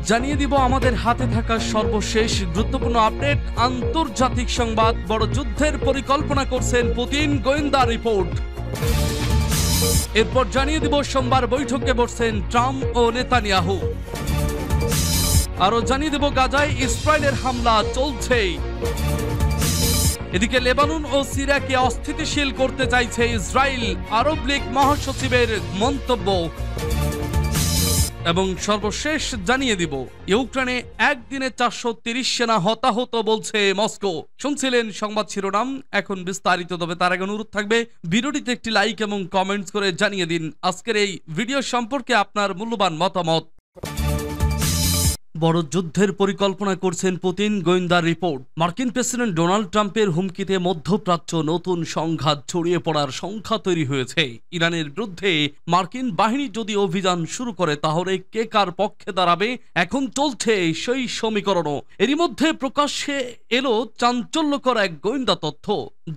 জানিয়ে দিব আমাদের হাতে থাকা সর্বশেষ গুরুত্বপূর্ণ আপডেট। আন্তর্জাতিক সংবাদ, বড় যুদ্ধের পরিকল্পনা করছেন পুতিন, গোয়েন্দা রিপোর্ট। এরপর জানিয়ে দিব সোমবার বৈঠকে বসছেন ট্রাম্প ও নেতানিয়াহু। আরো জানিয়ে দেব গাজায় ইসরায়েলের হামলা চলছেই। এদিকে লেবানন ও সিরিয়াকে অস্থিতিশীল করতে চাইছে ইসরায়েল, আরব লীগ মহাসচিবের মন্তব্য। এবং সর্বশেষ জানিয়ে দিব ইউক্রেনে একদিনে 430 সেনা হতাহত বলছে মস্কো। শুনছিলেন সংবাদ শিরোনাম, এখন বিস্তারিত। তবে তার আগে অনুরোধ থাকবে ভিডিওটিতে একটি লাইক এবং কমেন্টস করে জানিয়ে দিন আজকের এই ভিডিও সম্পর্কে আপনার মূল্যবান মতামত। বড় যুদ্ধের পরিকল্পনা করছেন পুতিন, গোয়েন্দা রিপোর্ট। মার্কিন প্রেসিডেন্ট ডোনাল্ড ট্রাম্পের হুমকিতে মধ্যপ্রাচ্য নতুন সংঘাত ছড়িয়ে পড়ার সংখ্যা তৈরি হয়েছে। ইরানের বিরুদ্ধে মার্কিন বাহিনী যদি অভিযান শুরু করে তাহলে কে কার পক্ষে দাঁড়াবে, এখন চলছে সেই সমীকরণও। এরই মধ্যে প্রকাশ্যে এলো চাঞ্চল্যকর এক গোয়েন্দা তথ্য।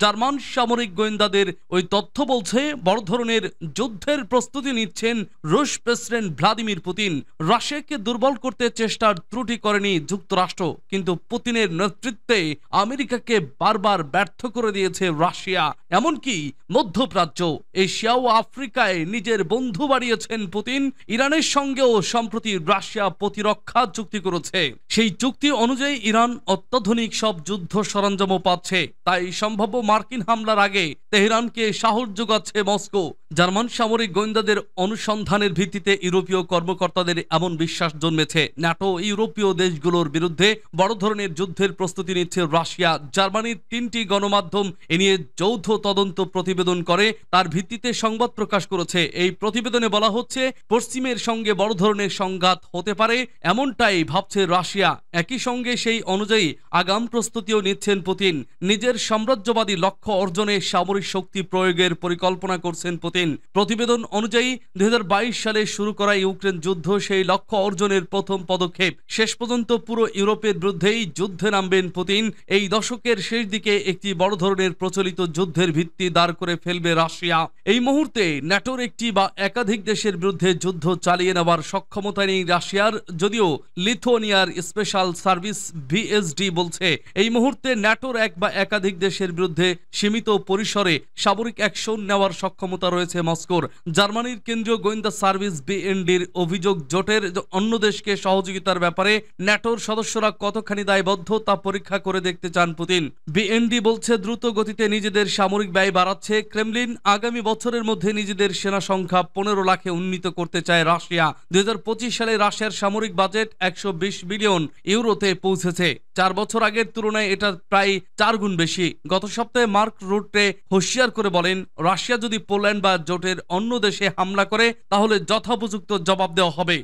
জার্মান সামরিক গোয়েন্দাদের ওই তথ্য বলছে বড় ধরনের যুদ্ধের প্রস্তুতি নিচ্ছেন রুশ প্রেসিডেন্ট ভ্লাদিমির পুতিন। রাশিয়াকে দুর্বল করতে চেষ্টার ত্রুটি করেনি যুক্তরাষ্ট্র, কিন্তু পুতিনের নেতৃত্বে আমেরিকাকে বারবার ব্যর্থ করে দিয়েছে রাশিয়া। এমনকি মধ্যপ্রাচ্য, এশিয়া ও আফ্রিকায় নিজের বন্ধু বাড়িয়েছেন পুতিন। ইরানের সঙ্গেও সম্প্রতি রাশিয়া প্রতিরক্ষা চুক্তি করেছে। সেই চুক্তি অনুযায়ী ইরান অত্যাধুনিক সব যুদ্ধ সরঞ্জামও পাচ্ছে। তাই সম্ভাব্য মার্কিন হামলার আগে তেহরানকে সাহস যোগাচ্ছে মস্কো। জার্মান সামরিক গোয়েন্দাদের অনুসন্ধানের ভিত্তিতে ইউরোপীয় কর্মকর্তাদের এমন বিশ্বাস জন্মেছে ন্যাটো ইউরোপীয় দেশগুলোর বিরুদ্ধে বড় ধরনের যুদ্ধের প্রস্তুতি নিচ্ছে রাশিয়া। জার্মানির 3টি গণমাধ্যম এ নিয়ে যৌথ তদন্ত প্রতিবেদন করে তার ভিত্তিতে সংবাদ প্রকাশ করেছে। এই প্রতিবেদনে বলা হচ্ছে পশ্চিমের সঙ্গে বড় ধরনের সংঘাত হতে পারে, এমনটাই ভাবছে রাশিয়া। একই সঙ্গে সেই অনুযায়ী আগাম প্রস্তুতিও নিচ্ছেন পুতিন। নিজের সাম্রাজ্যবাদী লক্ষ্য অর্জনে সামরিক শক্তি প্রয়োগের পরিকল্পনা করছেন পুতিন। প্রতিবেদন অনুযায়ী 2022 সালে শুরু করা ইউক্রেন যুদ্ধ সেই লক্ষ্য অর্জনের প্রথম পদক্ষেপ। শেষ পর্যন্ত পুরো ইউরোপের বিরুদ্ধেই যুদ্ধে নামবেন পুতিন। এই দশকের শেষ দিকে একটি বড় ধরনের প্রচলিত যুদ্ধের ভিত্তি দাঁড় করে ফেলবে রাশিয়া। এই মুহূর্তে ন্যাটোর একটি বা একাধিক দেশের বিরুদ্ধে যুদ্ধ চালিয়ে নেওয়ার সক্ষমতা নেই রাশিয়ার, যদিও লিথুয়ানিয়ার স্পেশাল সার্ভিস ভিএসডি বলছে এই মুহূর্তে ন্যাটোর এক বা একাধিক দেশের বিরুদ্ধে সীমিত পরিসরে সামরিক অ্যাকশন নেওয়ার সক্ষমতা রয়েছে মস্কোর। জার্মানির কেন্দ্রীয় গোয়েন্দা সার্ভিস বিএনডির অভিযোগ, জোটের অন্য দেশকে সহযোগিতার ব্যাপারে ন্যাটোর সদস্যরা কতখানি দায়বদ্ধ তা পরীক্ষা করে দেখতে চান পুতিন। বিএনডি বলছে দ্রুত গতিতে নিজেদের সামরিক ব্যয় বাড়াচ্ছে ক্রেমলিন। আগামী বছরের মধ্যে নিজেদের সেনা সংখ্যা 15 লাখে উন্নীত করতে চায় রাশিয়া। 2025 সালে রাশিয়ার সামরিক বাজেট 120 বিলিয়ন ইউরোতে পৌঁছেছে। 4 বছর আগের তুলনায় এটা প্রায় 4 গুণ বেশি। গত সপ্তাহে মার্ক রুটে হুঁশিয়ার করে বলেন, রাশিয়া যদি পোল্যান্ড বা জোটের অন্য দেশে হামলা করে তাহলে যথোপযুক্ত জবাব দেওয়া হবে।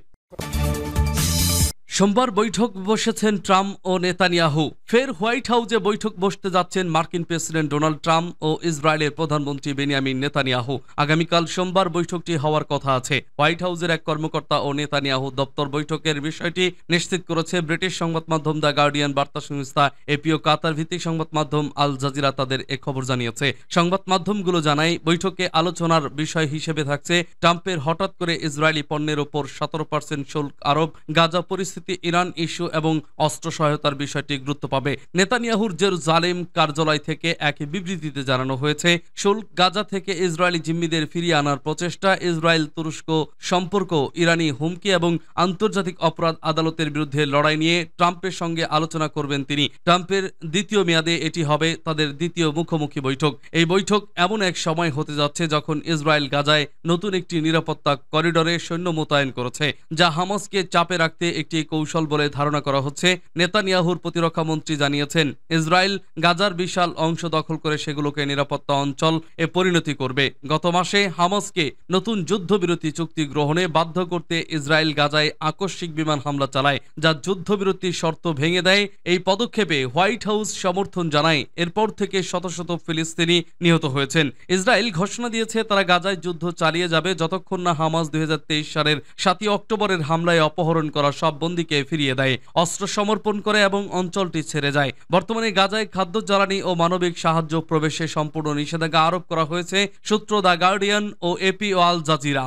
সোমবার বৈঠক বসেছেন ট্রাম্প ও নেতানিয়াহু। ফের হোয়াইট হাউসে বৈঠক বসতে যাচ্ছেন মার্কিন প্রেসিডেন্ট ডোনাল্ড ট্রাম্প ও ইসরায়েলের প্রধানমন্ত্রী বেনিয়ামিন নেতানিয়াহু। আগামীকাল সোমবার বৈঠকটি হওয়ার কথা আছে। হোয়াইট হাউসের এক কর্মকর্তা ও নেতানিয়াহু দপ্তর বৈঠকের বিষয়টি নিশ্চিত করেছে। ব্রিটিশ সংবাদ মাধ্যম দ্য গার্ডিয়ান, বার্তা সংস্থা এপি ও কাতার ভিত্তিক সংবাদ মাধ্যম আল জাজিরা তাদের এ খবর জানিয়েছে। সংবাদ মাধ্যমগুলো জানায় বৈঠকে আলোচনার বিষয় হিসেবে থাকছে ট্রাম্পের হঠাৎ করে ইসরায়েলি পণ্যের ওপর 17% শুল্ক আরোপ, গাজা পরিস্থিতি, ইরান ইস্যু এবং অস্ত্র সহায়তার বিষয়টি গুরুত্ব পাবে। নেতানিয়াহুর জেরুজালেম কার্যালয় থেকে এক বিবৃতিতে জানানো হয়েছে, শুল্ক, গাজা থেকে ইসরায়েলি জিম্মিদের ফিরিয়ে আনার প্রচেষ্টা, ইসরায়েল তুরস্ক সম্পর্ক, ইরানি হুমকি এবং আন্তর্জাতিক অপরাধ আদালতের বিরুদ্ধে লড়াই নিয়ে ট্রাম্পের সঙ্গে আলোচনা করবেন তিনি। ট্রাম্পের দ্বিতীয় মেয়াদে এটি হবে তাদের দ্বিতীয় মুখোমুখি বৈঠক। এই বৈঠক এমন এক সময় হতে যাচ্ছে যখন ইসরায়েল গাজায় নতুন একটি নিরাপত্তা করিডরে সৈন্য মোতায়েন করেছে, যা হামাসকে চাপে রাখতে একটি কৌশল বলে ধারণা করা হচ্ছে। নেতানিয়াহুর প্রতিরক্ষা মন্ত্রী জানিয়েছেন, ইসরায়েল গাজার বিশাল অংশ দখল করে সেগুলোকে নিরাপত্তা অঞ্চল এ পরিণতি করবে। গত মাসে হামাসকে নতুন যুদ্ধবিরতি চুক্তি গ্রহণে বাধ্য করতে ইসরায়েল গাজায় আকস্মিক বিমান হামলা চালায়, যা যুদ্ধবিরতির শর্ত ভেঙে দেয়। এই পদক্ষেপে হোয়াইট হাউস সমর্থন জানায়। এরপর থেকে শত শত ফিলিস্তিনি নিহত হয়েছেন। ইসরায়েল ঘোষণা দিয়েছে তারা গাজায় যুদ্ধ চালিয়ে যাবে যতক্ষণ না হামাস 2023 সালের 7 অক্টোবরের হামলায় অপহরণ করা সব বন্দীকে ফিরিয়ে দেয়, অস্ত্র সমর্পণ করে এবং অঞ্চলটি ছেড়ে যায়। বর্তমানে গাজায় খাদ্য, জ্বালানি ও মানবিক সাহায্য প্রবেশে সম্পূর্ণ নিষেধাজ্ঞা আরোপ করা হয়েছে, সূত্র দ্য গার্ডিয়ান ও এপি ও আল জাজিরা।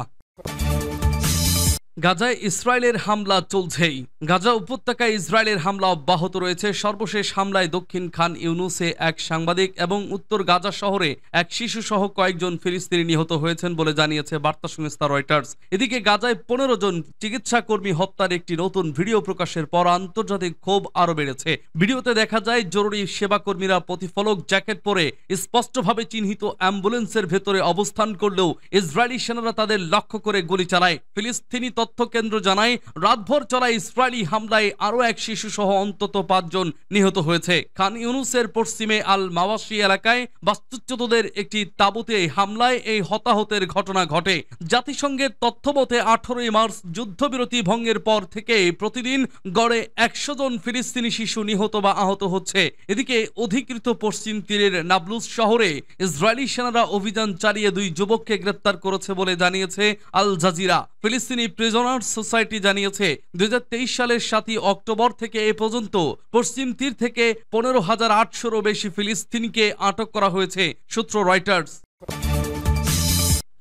গাজায় ইসরায়েলের হামলা চলছেই। গাজা উপত্যকায় ইসরায়েলের হামলা অব্যাহত রয়েছে। সর্বশেষ হামলায় দক্ষিণ খান ইউনুসে এক সাংবাদিক এবং উত্তর গাজা শহরে এক শিশু সহ কয়েকজন ফিলিস্তিনি নিহত হয়েছেন বলে জানিয়েছে বার্তা সংস্থা রয়টার্স। এদিকে গাজায় ১৫ জন চিকিৎসা কর্মী হত্যার একটি নতুন ভিডিও প্রকাশের পর আন্তর্জাতিক ক্ষোভ আরও বেড়েছে। ভিডিওতে দেখা যায় জরুরি সেবা কর্মীরা প্রতিফলক জ্যাকেট পরে স্পষ্টভাবে চিহ্নিত অ্যাম্বুলেন্সের ভেতরে অবস্থান করলেও ইসরায়েলি সেনারা তাদের লক্ষ্য করে গুলি চালায়। ফিলিস্তিনি তথ্য কেন্দ্র জানায় রাতভর চলা ইসরায়েলি হামলায় আরও এক শিশু সহ অন্তত ৫ জন নিহত হয়েছে। খান ইউনুসের পশ্চিমে আল মাওয়াশি এলাকায় বাস্তুচ্যুতদের একটি তাঁবুতে হামলায় এই হতাহতের ঘটনা ঘটে। জাতিসংঘের তথ্যমতে ১৮ মার্চ যুদ্ধবিরতি ভঙ্গের পর থেকে প্রতিদিন গড়ে ১০০ জন ফিলিস্তিনি শিশু নিহত বা আহত হচ্ছে। এদিকে অধিকৃত পশ্চিম তীরের নাবলুস শহরে ইসরায়েলি সেনারা অভিযান চালিয়ে ২ যুবককে গ্রেপ্তার করেছে বলে জানিয়েছে আল জাজিরা। ফিলিস্তিনি প্রিজনার্স সোসাইটি জানিয়েছে ২০২৩ সালের ৭ই অক্টোবর থেকে এ পর্যন্ত পশ্চিম তীর থেকে ১৫,৮০০রও বেশি ফিলিস্তিনিকে আটক করা হয়েছে। সূত্র রয়টার্স।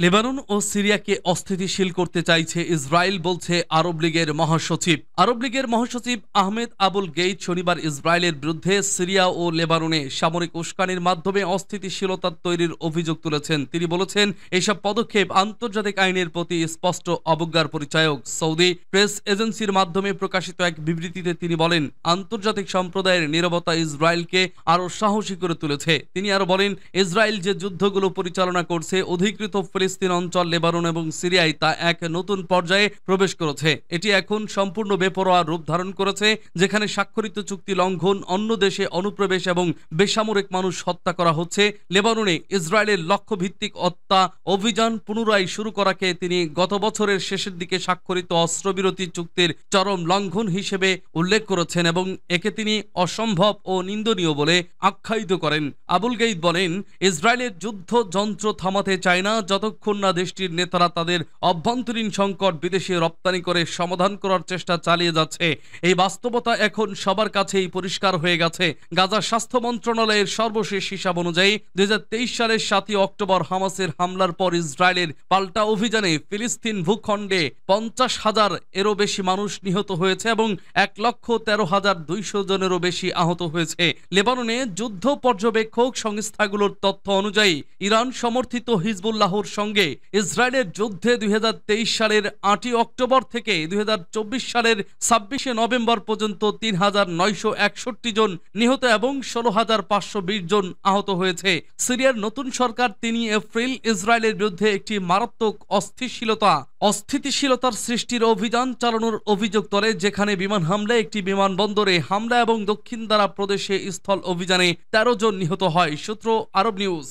লেবানন ও সিরিয়াকে অস্থিতিশীল করতে চাইছে ইসরায়েল, বলছে আরব লীগের মহাসচিব। আরব লীগের মহাসচিব আহমেদ আবুল গেইত শনিবার ইসরায়েলের বিরুদ্ধে সিরিয়া ও লেবাননে সামরিক উস্কানির মাধ্যমে অস্থিতিশীলতা তৈরির অভিযোগ তুলেছেন। তিনি বলেছেন, এসব পদক্ষেপ আন্তর্জাতিক আইনের প্রতি স্পষ্ট অবজ্ঞার পরিচায়ক। সৌদি প্রেস এজেন্সির মাধ্যমে প্রকাশিত এক বিবৃতিতে তিনি বলেন, আন্তর্জাতিক সম্প্রদায়ের নীরবতা ইসরায়েলকে আরও সাহসী করে তুলেছে। তিনি আরও বলেন, ইসরায়েল যে যুদ্ধগুলো পরিচালনা করছে অধিকৃত ফিলিস্তিন অঞ্চল, লেবানন এবং সিরিয়ায়, তা এক নতুন পর্যায়ে প্রবেশ করেছে। এটি এখন সম্পূর্ণ বেপরোয়া রূপ ধারণ করেছে, যেখানে স্বাক্ষরিত চুক্তি লঙ্ঘন, অন্য দেশে অনুপ্রবেশ এবং বেসামরিক মানুষ হত্যা করা হচ্ছে। লেবাননে ইসরায়েলের লক্ষ্যভিত্তিক হত্যা অভিযান পুনরায় শুরু করাকে তিনি গত বছরের শেষের দিকে স্বাক্ষরিত অস্ত্রবিরতি চুক্তির চরম লঙ্ঘন হিসেবে উল্লেখ করেছেন এবং একে তিনি অসম্ভব ও নিন্দনীয় বলে আখ্যায়িত করেন। আবুল গেইত বলেন, ইসরায়েলের যুদ্ধ যন্ত্র থামাতে চায় না যতক্ষণ না দেশটির নেতারা তাদের অভ্যন্তরীণ সংকট বিদেশে রপ্তানি করে সমাধান করার চেষ্টা চালিয়ে যাচ্ছে। এই বাস্তবতা এখন সবার কাছেই পরিষ্কার হয়ে গেছে। গাজা স্বাস্থ্য মন্ত্রণালয়ের সর্বশেষ হিসাব অনুযায়ী ২০২৩ সালের ৭ই অক্টোবর হামাসের হামলার পর ইসরায়েলের পাল্টা অভিযানে ফিলিস্তিন ভূখণ্ডে ৫০,০০০ এরও বেশি মানুষ নিহত হয়েছে এবং ১,১৩,২০০ জনেরও বেশি আহত হয়েছে। লেবাননে যুদ্ধ পর্যবেক্ষক সংস্থাগুলোর তথ্য অনুযায়ী ইরান সমর্থিত হিজবুল্লাহর সঙ্গে ইসরায়েলের যুদ্ধে ২০২৩ সালের ৮ই অক্টোবর থেকে ২০২৪ সালের ২৬শে নভেম্বর পর্যন্ত ৩,৯৬১ জন নিহত এবং ১৬,৫২০ জন আহত হয়েছে। সিরিয়ার নতুন সরকার ৩ এপ্রিল ইসরায়েলের বিরুদ্ধে একটি মারাত্মক অস্থিতিশীলতার সৃষ্টির অভিযান চালানোর অভিযোগ তোলে, যেখানে বিমান হামলায় একটি বিমানবন্দরে হামলা এবং দক্ষিণ দ্বারা প্রদেশে স্থল অভিযানে ১৩ জন নিহত হয়। সূত্র আরব নিউজ।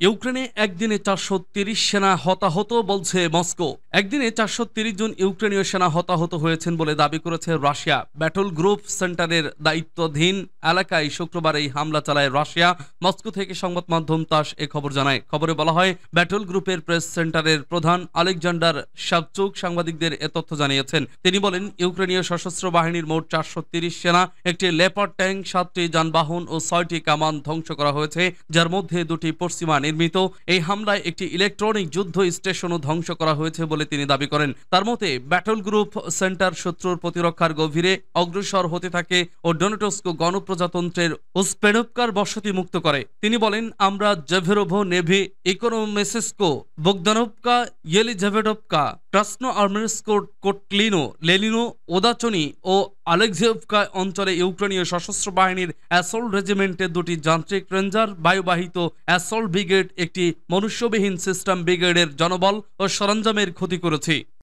ইউক্রেনে একদিনে ৪৩০ সেনা হতাহত, বলছে মস্কো। একদিনে ৪৩০ জন ইউক্রেনীয় সেনা হতাহত হয়েছেন বলে দাবি করেছে রাশিয়া। ব্যাটল গ্রুপ সেন্টারের দায়িত্বাধীন এলাকায় শুক্রবার এই হামলা চালায় রাশিয়া। মস্কো থেকে সংবাদ মাধ্যম তাস এ খবর জানায়। খবরে বলা হয়, ব্যাটল গ্রুপের প্রেস সেন্টারের প্রধান আলেকজান্ডার শাভচুক সাংবাদিকদের এ তথ্য জানিয়েছেন। তিনি বলেন, ইউক্রেনীয় সশস্ত্র বাহিনীর মোট ৪৩০ সেনা, একটি লেপার্ড ট্যাঙ্ক, ৭টি যানবাহন ও ৬টি কামান ধ্বংস করা হয়েছে, যার মধ্যে ২টি পশ্চিমা নির্মিত। এই হামলায় একটি ইলেকট্রনিক যুদ্ধ স্টেশনও ধ্বংস করা হয়েছে বলে তিনি দাবি করেন। তার মতে, ব্যাটল গ্রুপ সেন্টার শত্রুর প্রতিরক্ষার গভীরে অগ্রসর হতে থাকে ও ডোনেটস্ক গণপ্রজাতন্ত্রের উসপেনভকার বসতি মুক্ত করে। তিনি বলেন, আমরা জেভেরোভো, নেভি, ইকোনোমেসেস্কো, বোগদানোভকা, ইয়েলিজেভেডোভকা, ক্রাসনো আর্মেনস্ক, কোটলিনো, লেনিনো, ওদাচনি ও আলেকজেভকা অঞ্চলে ইউক্রেনীয় সশস্ত্র বাহিনীর অ্যাসল্ট রেজিমেন্টের ২টি যান্ত্রিক রেঞ্জার, বায়ুবাহিত অ্যাসল্ট ব্রিগেড, একটি মনুষ্যবিহীন সিস্টেম ব্রিগেডের জনবল ও সরঞ্জামের ক্ষতি করেছে।